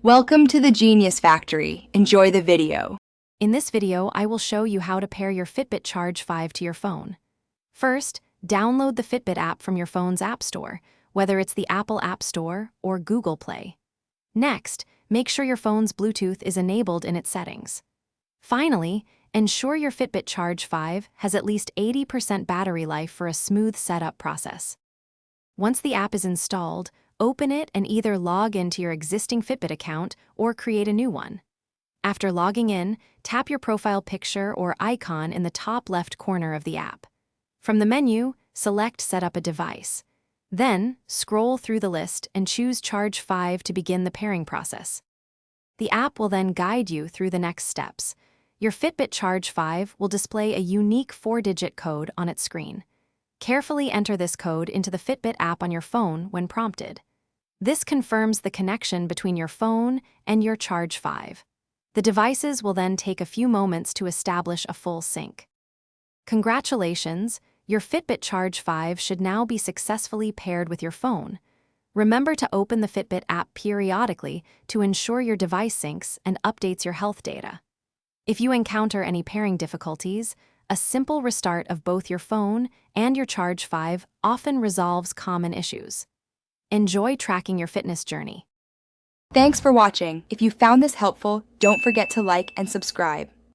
Welcome to the Genius Factory. Enjoy the video. In this video, I will show you how to pair your Fitbit Charge 5 to your phone. First, download the Fitbit app from your phone's App Store, whether it's the Apple App Store or Google Play. Next, make sure your phone's Bluetooth is enabled in its settings. Finally, ensure your Fitbit Charge 5 has at least 80% battery life for a smooth setup process. Once the app is installed, open it and either log into your existing Fitbit account or create a new one. After logging in, tap your profile picture or icon in the top left corner of the app. From the menu, select Set up a device. Then, scroll through the list and choose Charge 5 to begin the pairing process. The app will then guide you through the next steps. Your Fitbit Charge 5 will display a unique 4-digit code on its screen. Carefully enter this code into the Fitbit app on your phone when prompted. This confirms the connection between your phone and your Charge 5. The devices will then take a few moments to establish a full sync. Congratulations, your Fitbit Charge 5 should now be successfully paired with your phone. Remember to open the Fitbit app periodically to ensure your device syncs and updates your health data. If you encounter any pairing difficulties, a simple restart of both your phone and your Charge 5 often resolves common issues. Enjoy tracking your fitness journey. Thanks for watching. If you found this helpful, don't forget to like and subscribe.